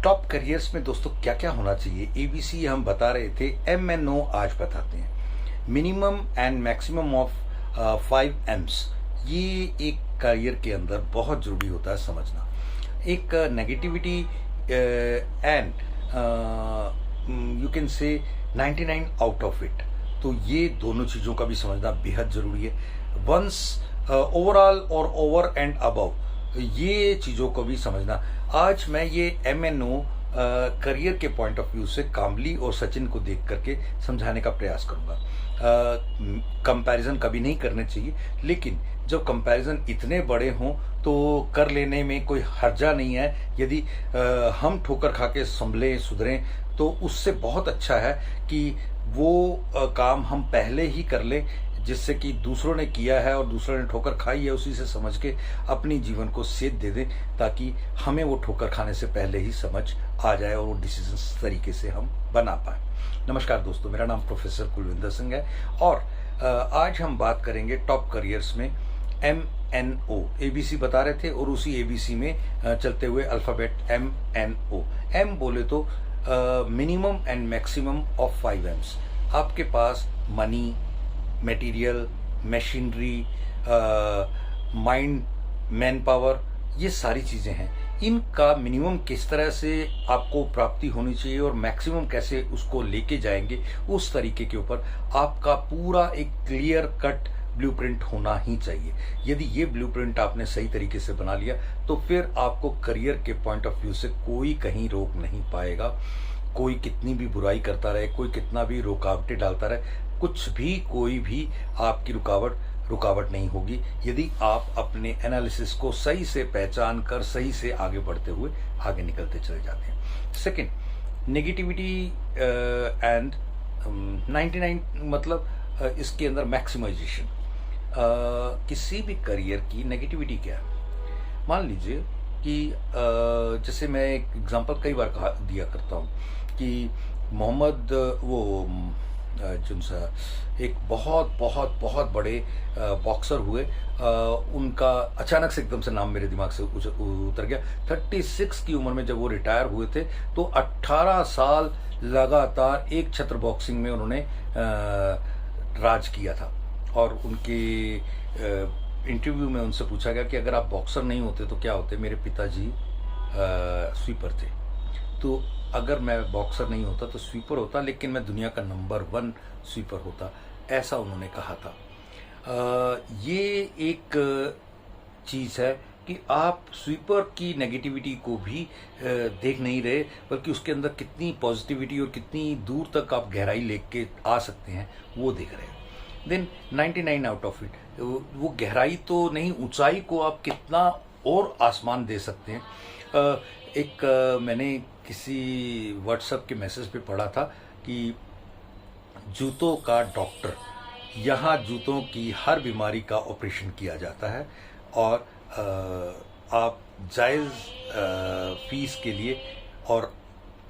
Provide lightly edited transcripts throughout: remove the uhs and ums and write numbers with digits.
Top careers में दोस्तों क्या क्या होना चाहिए, एबीसी हम बता रहे थे, एमएनओ आज बताते हैं। Minimum and maximum of 5 M's, ये एक करियर के अंदर बहुत जरूरी होता है समझना। एक negativity and you can say 99 out of it, तो ये दोनों चीजों का भी समझना बेहद जरूरी है। वंस ओवरऑल और ओवर एंड अबव, ये चीजों को भी समझना। आज मैं ये एमएनओ करियर के पॉइंट ऑफ व्यू से कामली और सचिन को देख करके समझाने का प्रयास करूंगा। कंपैरिजन कभी नहीं करने चाहिए, लेकिन जब कंपैरिजन इतने बड़े हों तो कर लेने में कोई हर्जा नहीं है। यदि हम ठोकर खा के संभलें सुधरें तो उससे बहुत अच्छा है कि वो काम हम पहले ही कर लें, जिससे कि दूसरों ने किया है और दूसरों ने ठोकर खाई है उसी से समझ के अपनी जीवन को सेध दे दें, ताकि हमें वो ठोकर खाने से पहले ही समझ आ जाए और वो डिसीजन तरीके से हम बना पाए। नमस्कार दोस्तों, मेरा नाम प्रोफेसर कुलविंदर सिंह है और आज हम बात करेंगे टॉप करियर्स में MNO। एबीसी बता रहे थे और उसी एबीसी में चलते हुए अल्फाबेट MNO। M बोले तो minimum and maximum of 5 M's। आपके पास money, material, machinery, mind, man power, ये सारी चीजें हैं। इनका मिनिमम किस तरह से आपको प्राप्ति होनी चाहिए और मैक्सिमम कैसे उसको लेके जाएंगे, उस तरीके के ऊपर आपका पूरा एक क्लियर कट ब्लूप्रिंट होना ही चाहिए। यदि ये ब्लूप्रिंट आपने सही तरीके से बना लिया तो फिर आपको करियर के पॉइंट ऑफ व्यू से कोई कहीं रोक नहीं पाएगा। कोई कितनी भी बुराई करता रहे, कोई कितना भी रुकावटें डालता रहे, कुछ भी कोई भी आपकी रुकावट नहीं होगी, यदि आप अपने एनालिसिस को सही से पहचान कर सही से आगे बढ़ते हुए आगे निकलते चले जाते हैं। सेकंड, नेगेटिविटी एंड 99, मतलब इसके अंदर मैक्सिमाइजेशन। किसी भी करियर की नेगेटिविटी क्या है? मान लीजिए कि जैसे मैं एक एग्जांपल कई बार दिया करता हूँ कि मोहम्मद जो सा एक बहुत बहुत बहुत बड़े बॉक्सर हुए, उनका अचानक से एकदम से नाम मेरे दिमाग से उतर गया। 36 की उम्र में जब वो रिटायर हुए थे तो 18 साल लगातार एक छत्र बॉक्सिंग में उन्होंने राज किया था। और उनके इंटरव्यू में उनसे पूछा गया कि अगर आप बॉक्सर नहीं होते तो क्या होते? मेरे पिताजी स्वीपर थे, तो अगर मैं बॉक्सर नहीं होता तो स्वीपर होता, लेकिन मैं दुनिया का नंबर 1 स्वीपर होता, ऐसा उन्होंने कहा था। ये एक चीज है कि आप स्वीपर की नेगेटिविटी को भी देख नहीं रहे, बल्कि उसके अंदर कितनी पॉजिटिविटी और कितनी दूर तक आप गहराई लेके आ सकते हैं वो देख रहे हैं। देन 99 आउट ऑफ इट, वो गहराई तो नहीं, ऊंचाई को आप कितना और आसमान दे सकते हैं। मैंने किसी व्हाट्सएप के मैसेज पे पढ़ा था कि जूतों का डॉक्टर, यहाँ जूतों की हर बीमारी का ऑपरेशन किया जाता है और आप जायज़ फीस के लिए और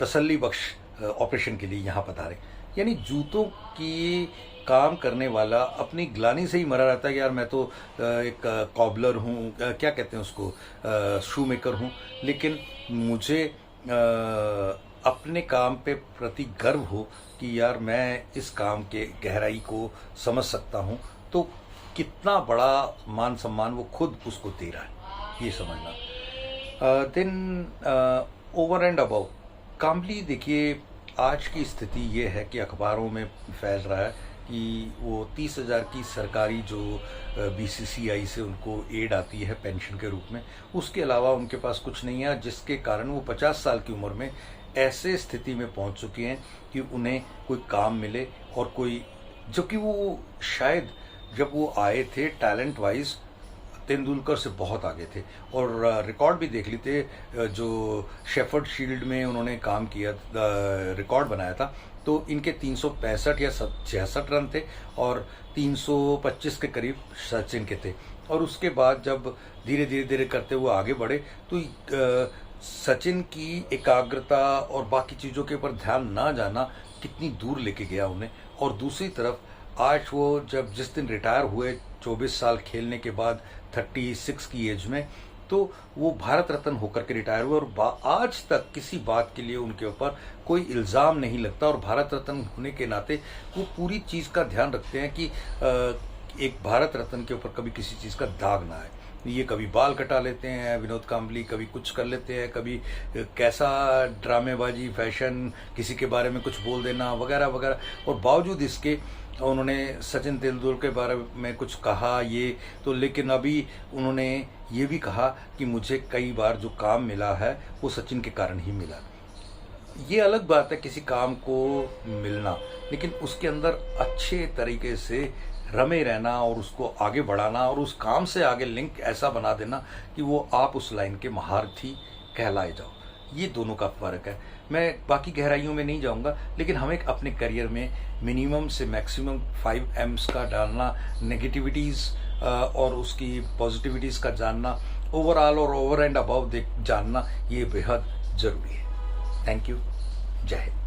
तसल्ली बख्श ऑपरेशन के लिए यहाँ पधारें। यानी जूतों की काम करने वाला अपनी ग्लानी से ही मरा रहता है कि यार मैं तो एक कॉबलर हूँ, क्या कहते हैं उसको, शू मेकर हूँ, लेकिन मुझे अपने काम पे प्रति गर्व हो कि यार मैं इस काम के गहराई को समझ सकता हूँ, तो कितना बड़ा मान सम्मान वो खुद उसको दे रहा है, ये समझना। देन ओवर एंड अबव, कामली देखिए आज की स्थिति ये है कि अखबारों में फैल रहा है कि वो 30,000 की सरकारी जो बीसीसीआई से उनको एड आती है पेंशन के रूप में, उसके अलावा उनके पास कुछ नहीं है, जिसके कारण वो 50 साल की उम्र में ऐसे स्थिति में पहुंच चुके हैं कि उन्हें कोई काम मिले और कोई, जो कि वो शायद जब वो आए थे टैलेंट वाइज तेंदुलकर से बहुत आगे थे और रिकॉर्ड भी देख लेते, जो शेफर्ड शील्ड में उन्होंने काम किया, रिकॉर्ड बनाया था, तो इनके 365 या 66 रन थे और 325 के करीब सचिन के थे। और उसके बाद जब धीरे धीरे करते हुए आगे बढ़े तो सचिन की एकाग्रता और बाकी चीज़ों के ऊपर ध्यान ना जाना कितनी दूर लेके गया उन्हें। और दूसरी तरफ आज वो जब जिस दिन रिटायर हुए 24 साल खेलने के बाद 36 की एज में, तो वो भारत रत्न होकर के रिटायर हुए और आज तक किसी बात के लिए उनके ऊपर कोई इल्ज़ाम नहीं लगता। और भारत रत्न होने के नाते वो पूरी चीज़ का ध्यान रखते हैं कि एक भारत रत्न के ऊपर कभी किसी चीज़ का दाग ना आए। ये कभी बाल कटा लेते हैं विनोद कांबली, कभी कुछ कर लेते हैं, कभी कैसा ड्रामेबाजी, फैशन, किसी के बारे में कुछ बोल देना वगैरह वगैरह। और बावजूद इसके उन्होंने सचिन तेंदुलकर के बारे में कुछ कहा ये तो, लेकिन अभी उन्होंने ये भी कहा कि मुझे कई बार जो काम मिला है वो सचिन के कारण ही मिला। ये अलग बात है किसी काम को मिलना, लेकिन उसके अंदर अच्छे तरीके से रमे रहना और उसको आगे बढ़ाना और उस काम से आगे लिंक ऐसा बना देना कि वो आप उस लाइन के महारथी कहलाए जाओ। ये दोनों का फर्क है। मैं बाकी गहराइयों में नहीं जाऊंगा, लेकिन हमें अपने करियर में मिनिमम से मैक्सिमम 5 M's का डालना, नेगेटिविटीज़ और उसकी पॉजिटिविटीज़ का जानना, ओवरऑल और ओवर एंड अबव जानना, ये बेहद ज़रूरी है। Thank you. जय हिंद।